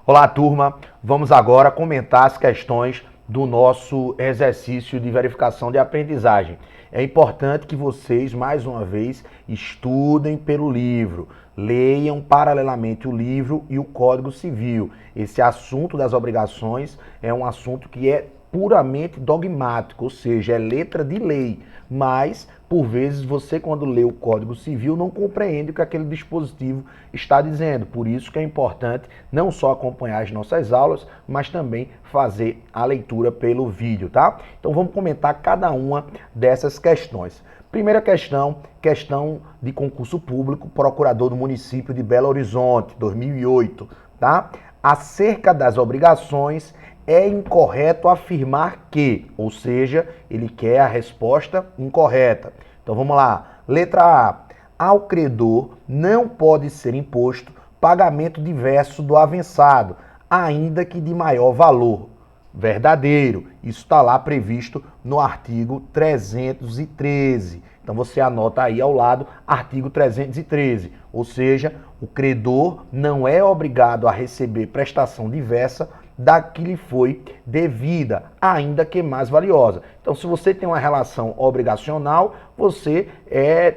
Olá, turma. Vamos agora comentar as questões do nosso exercício de verificação de aprendizagem. É importante que vocês, mais uma vez, estudem pelo livro, leiam paralelamente o livro e o Código Civil. Esse assunto das obrigações é um assunto que é puramente dogmático, ou seja, é letra de lei, mas por vezes você, quando lê o Código Civil, não compreende o que aquele dispositivo está dizendo. Por isso que é importante não só acompanhar as nossas aulas, mas também fazer a leitura pelo vídeo, tá? Então vamos comentar cada uma dessas questões. Primeira questão, questão de concurso público, procurador do município de Belo Horizonte, 2008, tá? Acerca das obrigações, é incorreto afirmar que, ou seja, ele quer a resposta incorreta. Então vamos lá. Letra A. Ao credor não pode ser imposto pagamento diverso do avançado, ainda que de maior valor. Verdadeiro. Isso está lá previsto no artigo 313. Então você anota aí ao lado, artigo 313. Ou seja, o credor não é obrigado a receber prestação diversa da que lhe foi devida, ainda que mais valiosa. Então, se você tem uma relação obrigacional, você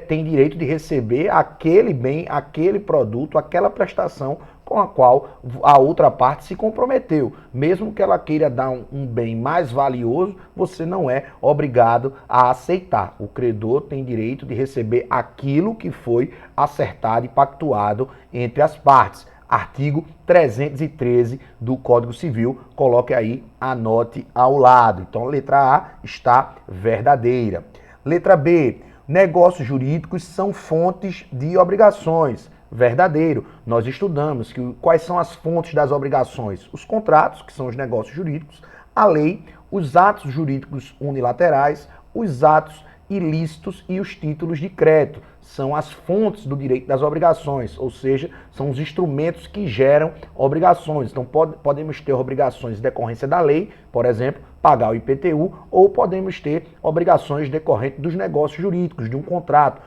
tem direito de receber aquele bem, aquele produto, aquela prestação com a qual a outra parte se comprometeu. Mesmo que ela queira dar um bem mais valioso, você não é obrigado a aceitar. O credor tem direito de receber aquilo que foi acertado e pactuado entre as partes. Artigo 313 do Código Civil, coloque aí, anote ao lado. Então, letra A está verdadeira. Letra B, negócios jurídicos são fontes de obrigações. Verdadeiro. Nós estudamos quais são as fontes das obrigações. Os contratos, que são os negócios jurídicos, a lei, os atos jurídicos unilaterais, os atos ilícitos e os títulos de crédito. São as fontes do direito das obrigações, ou seja, são os instrumentos que geram obrigações. Então podemos ter obrigações de decorrência da lei, por exemplo, pagar o IPTU, ou podemos ter obrigações decorrentes dos negócios jurídicos, de um contrato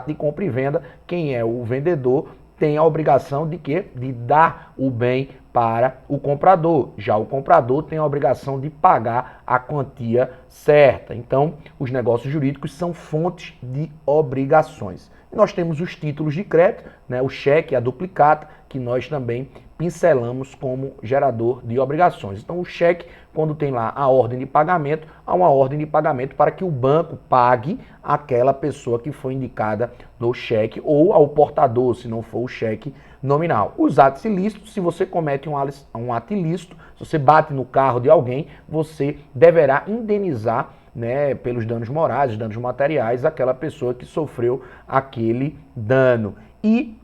de compra e venda. Quem é o vendedor tem a obrigação de quê? De dar o bem para o comprador. Já o comprador tem a obrigação de pagar a quantia certa. Então, os negócios jurídicos são fontes de obrigações. Nós temos os títulos de crédito, né, o cheque, a duplicata, que nós também pincelamos como gerador de obrigações. Então, o cheque, quando tem lá a ordem de pagamento, há uma ordem de pagamento para que o banco pague aquela pessoa que foi indicada no cheque ou ao portador, se não for o cheque nominal. Os atos ilícitos, se você comete um ato ilícito, se você bate no carro de alguém, você deverá indenizar, né, pelos danos morais, danos materiais, aquela pessoa que sofreu aquele dano. E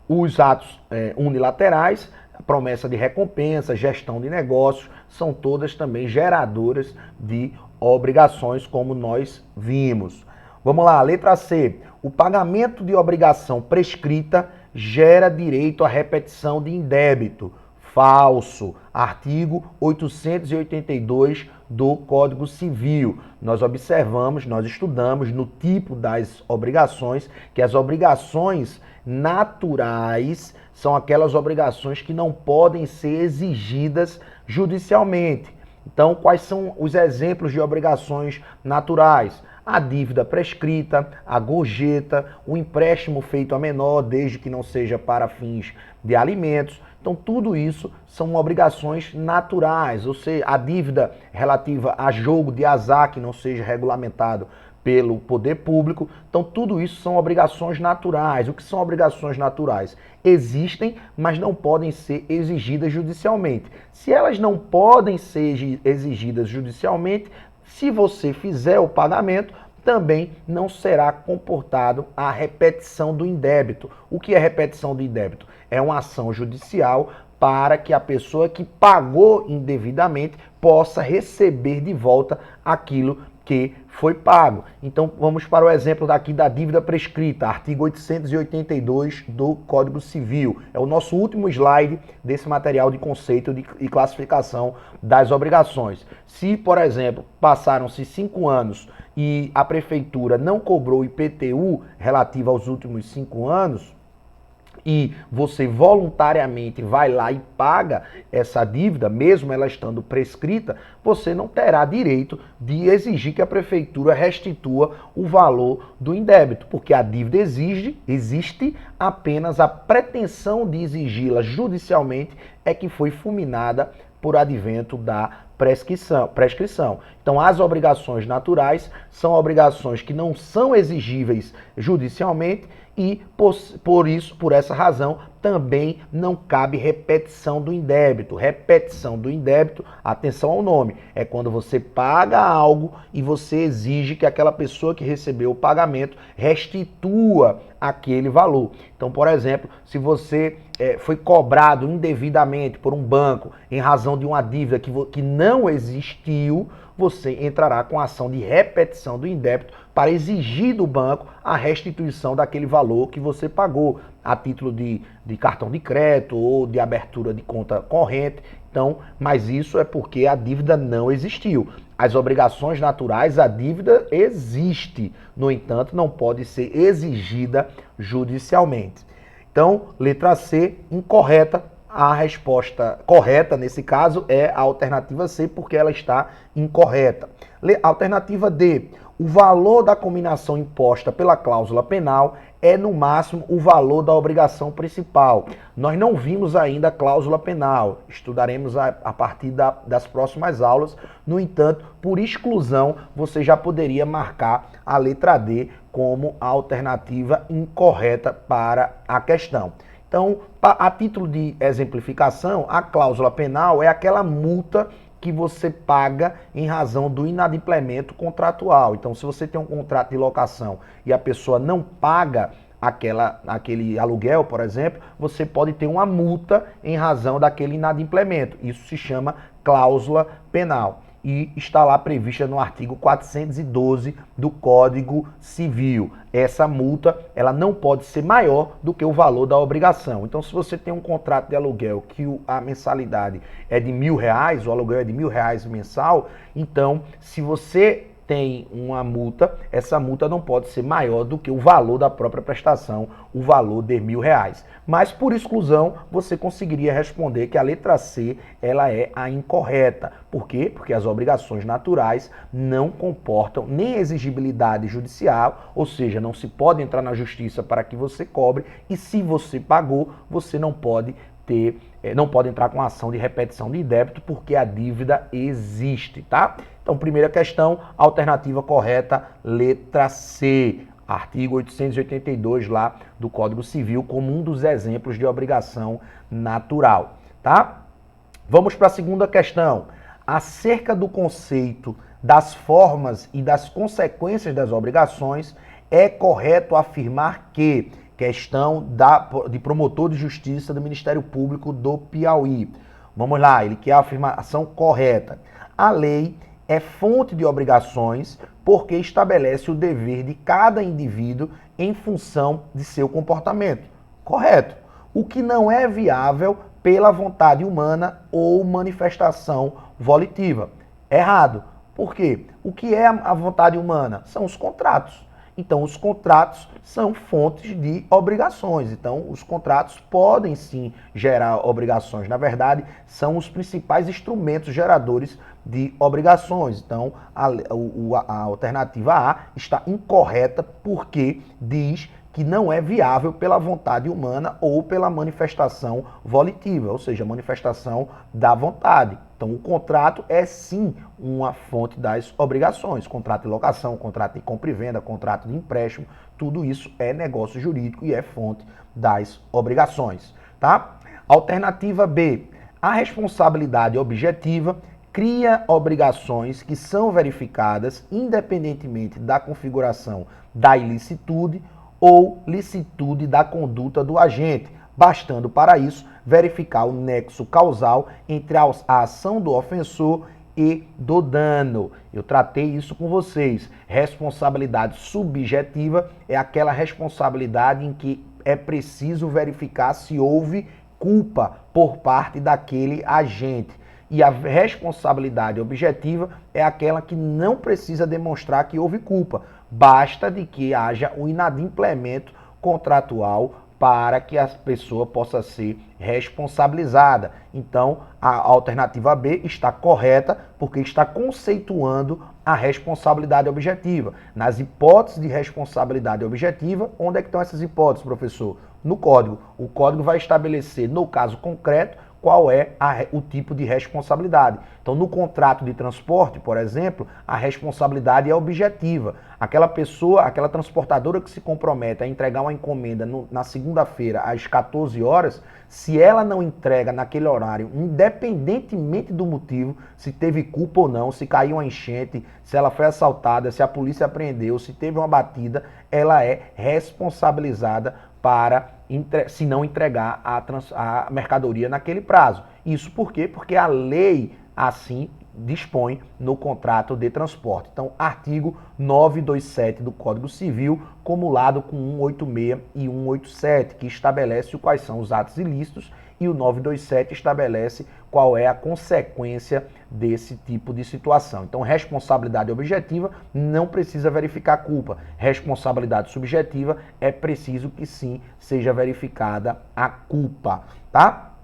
os atos unilaterais, promessa de recompensa, gestão de negócios, são todas também geradoras de obrigações, como nós vimos. Vamos lá, letra C. O pagamento de obrigação prescrita gera direito à repetição de indébito. Falso. Artigo 882 do Código Civil. Nós observamos, nós estudamos no tipo das obrigações, que as obrigações naturais são aquelas obrigações que não podem ser exigidas judicialmente. Então, quais são os exemplos de obrigações naturais? A dívida prescrita, a gorjeta, o empréstimo feito a menor, desde que não seja para fins de alimentos. Então, tudo isso são obrigações naturais, ou seja, a dívida relativa a jogo de azar que não seja regulamentado pelo poder público. Então, tudo isso são obrigações naturais. O que são obrigações naturais? Existem, mas não podem ser exigidas judicialmente. Se elas não podem ser exigidas judicialmente, se você fizer o pagamento, também não será comportado a repetição do indébito. O que é repetição do indébito? É uma ação judicial para que a pessoa que pagou indevidamente possa receber de volta aquilo que foi pago. Então vamos para o exemplo daqui da dívida prescrita, artigo 882 do Código Civil. É o nosso último slide desse material de conceito e classificação das obrigações. Se, por exemplo, passaram-se 5 anos e a prefeitura não cobrou IPTU relativo aos últimos 5 anos, e você voluntariamente vai lá e paga essa dívida, mesmo ela estando prescrita, você não terá direito de exigir que a prefeitura restitua o valor do indébito, porque a dívida existe, apenas a pretensão de exigi-la judicialmente é que foi fulminada por advento da prescrição. Então, as obrigações naturais são obrigações que não são exigíveis judicialmente e, por essa razão, também não cabe repetição do indébito. Repetição do indébito, atenção ao nome, é quando você paga algo e você exige que aquela pessoa que recebeu o pagamento restitua aquele valor. Então, por exemplo, se você foi cobrado indevidamente por um banco em razão de uma dívida que não existiu, você entrará com ação de repetição do indébito para exigir do banco a restituição daquele valor que você pagou a título de cartão de crédito ou de abertura de conta corrente. Então, mas isso é porque a dívida não existiu. As obrigações naturais, a dívida existe, no entanto, não pode ser exigida judicialmente. Então, letra C, incorreta. A resposta correta, nesse caso, é a alternativa C, porque ela está incorreta. Alternativa D, o valor da cominação imposta pela cláusula penal é, no máximo, o valor da obrigação principal. Nós não vimos ainda a cláusula penal, estudaremos a partir das próximas aulas. No entanto, por exclusão, você já poderia marcar a letra D como a alternativa incorreta para a questão. Então, a título de exemplificação, a cláusula penal é aquela multa que você paga em razão do inadimplemento contratual. Então, se você tem um contrato de locação e a pessoa não paga aquele aluguel, por exemplo, você pode ter uma multa em razão daquele inadimplemento. Isso se chama cláusula penal e está lá prevista no artigo 412 do Código Civil. Essa multa, ela não pode ser maior do que o valor da obrigação. Então, se você tem um contrato de aluguel que a mensalidade é de R$1.000, o aluguel é de R$1.000 mensal, então, se você tem uma multa, essa multa não pode ser maior do que o valor da própria prestação, o valor de R$1.000. Mas, por exclusão, você conseguiria responder que a letra C, ela é a incorreta. Por quê? Porque as obrigações naturais não comportam nem exigibilidade judicial, ou seja, não se pode entrar na justiça para que você cobre, e se você pagou, você não pode entrar com ação de repetição de débito, porque a dívida existe, tá? Então, primeira questão, alternativa correta, letra C, artigo 882 lá do Código Civil, como um dos exemplos de obrigação natural, tá? Vamos para a segunda questão. Acerca do conceito das formas e das consequências das obrigações, é correto afirmar que questão de promotor de justiça do Ministério Público do Piauí. Vamos lá, ele quer a afirmação correta. A lei é fonte de obrigações porque estabelece o dever de cada indivíduo em função de seu comportamento. Correto. O que não é viável pela vontade humana ou manifestação volitiva. Errado. Por quê? O que é a vontade humana? São os contratos. Então, os contratos são fontes de obrigações. Então, os contratos podem sim gerar obrigações. Na verdade, são os principais instrumentos geradores de obrigações. Então, a alternativa A está incorreta porque diz que não é viável pela vontade humana ou pela manifestação volitiva, ou seja, manifestação da vontade. Então, o contrato é sim uma fonte das obrigações. Contrato de locação, contrato de compra e venda, contrato de empréstimo, tudo isso é negócio jurídico e é fonte das obrigações, tá? Alternativa B, a responsabilidade objetiva cria obrigações que são verificadas independentemente da configuração da ilicitude ou licitude da conduta do agente, bastando para isso verificar o nexo causal entre a ação do ofensor e do dano. Eu tratei isso com vocês. Responsabilidade subjetiva é aquela responsabilidade em que é preciso verificar se houve culpa por parte daquele agente. E a responsabilidade objetiva é aquela que não precisa demonstrar que houve culpa. Basta de que haja o inadimplemento contratual para que a pessoa possa ser responsabilizada. Então, a alternativa B está correta porque está conceituando a responsabilidade objetiva. Nas hipóteses de responsabilidade objetiva, onde é que estão essas hipóteses, professor? No código. O código vai estabelecer, no caso concreto, qual é o tipo de responsabilidade. Então, no contrato de transporte, por exemplo, a responsabilidade é objetiva. Aquela pessoa, aquela transportadora que se compromete a entregar uma encomenda na segunda-feira às 14 horas, se ela não entrega naquele horário, independentemente do motivo, se teve culpa ou não, se caiu uma enchente, se ela foi assaltada, se a polícia apreendeu, se teve uma batida, ela é responsabilizada para, se não entregar a mercadoria naquele prazo. Isso por quê? Porque a lei assim dispõe no contrato de transporte. Então, artigo 927 do Código Civil, cumulado com 186 e 187, que estabelece quais são os atos ilícitos, e o 927 estabelece qual é a consequência desse tipo de situação. Então, responsabilidade objetiva, não precisa verificar culpa. Responsabilidade subjetiva, é preciso que sim seja verificada a culpa, tá?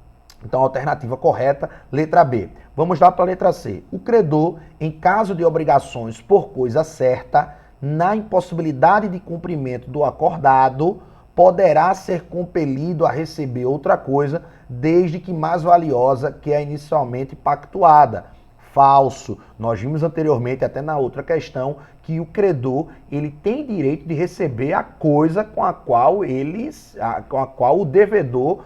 Então, a alternativa correta, letra B. Vamos lá para a letra C. O credor, em caso de obrigações por coisa certa, na impossibilidade de cumprimento do acordado, poderá ser compelido a receber outra coisa, desde que mais valiosa que a inicialmente pactuada. Falso. Nós vimos anteriormente, até na outra questão, que o credor ele tem direito de receber a coisa com a qual o devedor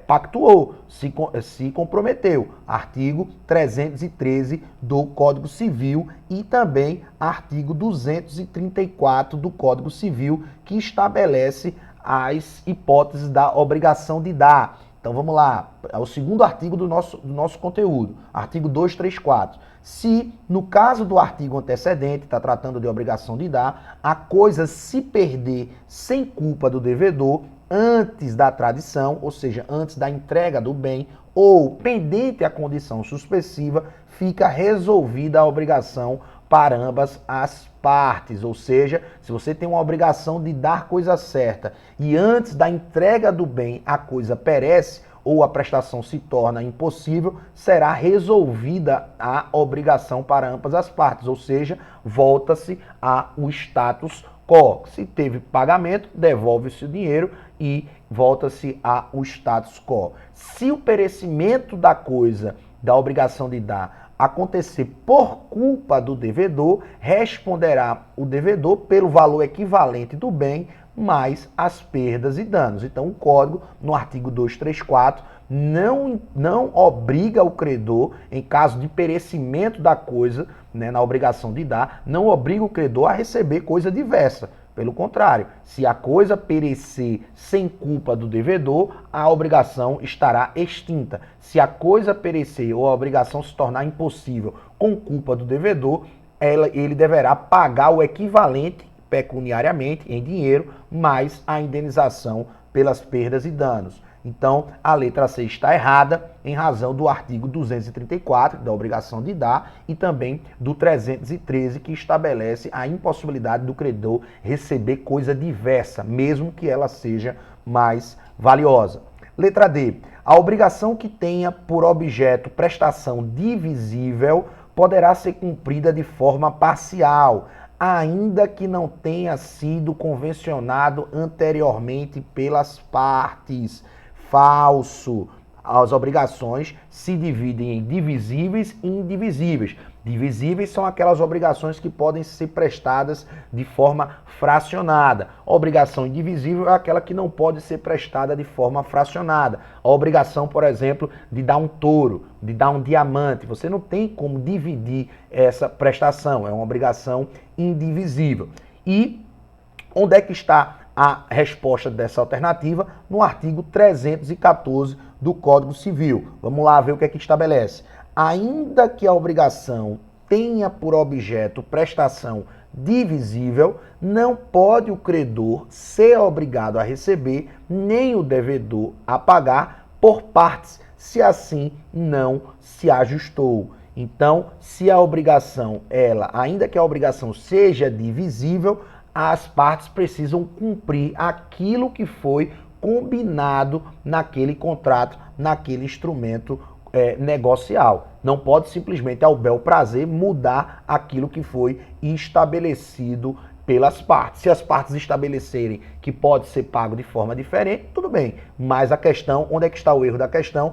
pactuou, se comprometeu. Artigo 313 do Código Civil e também artigo 234 do Código Civil, que estabelece as hipóteses da obrigação de dar. Então vamos lá, é o segundo artigo do nosso conteúdo, artigo 234. Se, no caso do artigo antecedente, está tratando de obrigação de dar, a coisa se perder sem culpa do devedor, antes da tradição, ou seja, antes da entrega do bem, ou pendente a condição suspensiva, fica resolvida a obrigação para ambas as partes. Ou seja, se você tem uma obrigação de dar coisa certa e antes da entrega do bem a coisa perece ou a prestação se torna impossível, será resolvida a obrigação para ambas as partes. Ou seja, volta-se ao status quo. Se teve pagamento, devolve-se o dinheiro e volta-se ao status quo. Se o perecimento da coisa, da obrigação de dar, acontecer por culpa do devedor, responderá o devedor pelo valor equivalente do bem mais as perdas e danos. Então, o código, no artigo 234, não obriga o credor, em caso de perecimento da coisa, né, na obrigação de dar, não obriga o credor a receber coisa diversa. Pelo contrário, se a coisa perecer sem culpa do devedor, a obrigação estará extinta. Se a coisa perecer ou a obrigação se tornar impossível com culpa do devedor, ele deverá pagar o equivalente pecuniariamente, em dinheiro, mais a indenização pelas perdas e danos. Então, a letra C está errada em razão do artigo 234, da obrigação de dar, e também do 313, que estabelece a impossibilidade do credor receber coisa diversa, mesmo que ela seja mais valiosa. Letra D. A obrigação que tenha por objeto prestação divisível poderá ser cumprida de forma parcial, ainda que não tenha sido convencionado anteriormente pelas partes. Falso. As obrigações se dividem em divisíveis e indivisíveis. Divisíveis são aquelas obrigações que podem ser prestadas de forma fracionada. A obrigação indivisível é aquela que não pode ser prestada de forma fracionada. A obrigação, por exemplo, de dar um touro, de dar um diamante. Você não tem como dividir essa prestação. É uma obrigação indivisível. E onde é que está a resposta dessa alternativa? No artigo 314 do Código Civil. Vamos lá ver o que é que estabelece. Ainda que a obrigação tenha por objeto prestação divisível, não pode o credor ser obrigado a receber, nem o devedor a pagar por partes, se assim não se ajustou. Então, se a obrigação, ainda que a obrigação seja divisível, as partes precisam cumprir aquilo que foi combinado naquele contrato, naquele instrumento negocial. Não pode simplesmente, ao bel prazer, mudar aquilo que foi estabelecido pelas partes. Se as partes estabelecerem que pode ser pago de forma diferente, tudo bem. Mas a questão, onde é que está o erro da questão?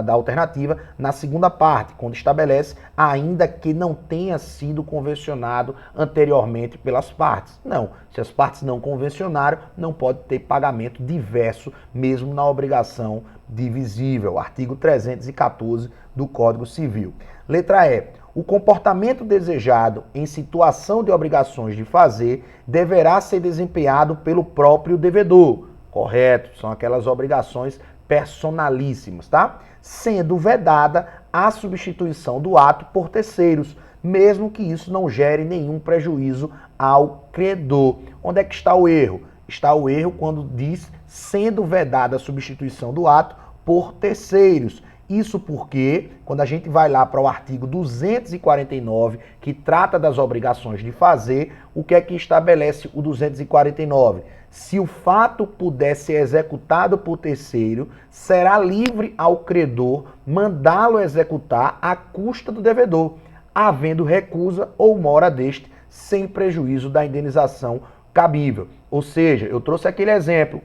Da alternativa, na segunda parte, quando estabelece, ainda que não tenha sido convencionado anteriormente pelas partes. Não, se as partes não convencionaram, não pode ter pagamento diverso, mesmo na obrigação divisível. Artigo 314 do Código Civil. Letra E. O comportamento desejado em situação de obrigações de fazer deverá ser desempenhado pelo próprio devedor. Correto? São aquelas obrigações personalíssimas, tá? Sendo vedada a substituição do ato por terceiros, mesmo que isso não gere nenhum prejuízo ao credor. Onde é que está o erro? Está o erro quando diz sendo vedada a substituição do ato por terceiros. Isso porque, quando a gente vai lá para o artigo 249, que trata das obrigações de fazer, o que é que estabelece o 249? Se o fato puder ser executado por terceiro, será livre ao credor mandá-lo executar à custa do devedor, havendo recusa ou mora deste, sem prejuízo da indenização cabível. Ou seja, eu trouxe aquele exemplo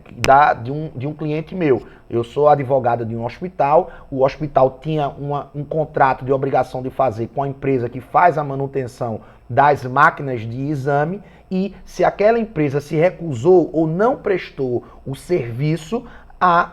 de um cliente meu. Eu sou advogado de um hospital, o hospital tinha um contrato de obrigação de fazer com a empresa que faz a manutenção das máquinas de exame e se aquela empresa se recusou ou não prestou o serviço,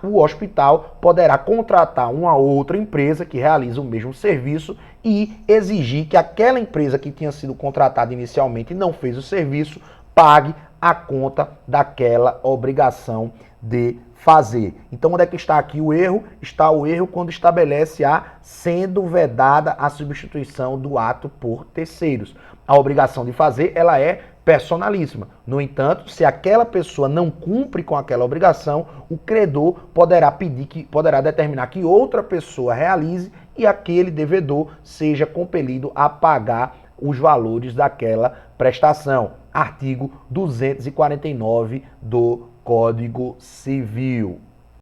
o hospital poderá contratar uma outra empresa que realiza o mesmo serviço e exigir que aquela empresa que tinha sido contratada inicialmente e não fez o serviço, pague a conta daquela obrigação de fazer. Então, onde é que está aqui o erro? Está o erro quando estabelece sendo vedada a substituição do ato por terceiros. A obrigação de fazer, ela é personalíssima. No entanto, se aquela pessoa não cumpre com aquela obrigação, o credor poderá determinar que outra pessoa realize e aquele devedor seja compelido a pagar os valores daquela prestação. Artigo 249 do Código Civil.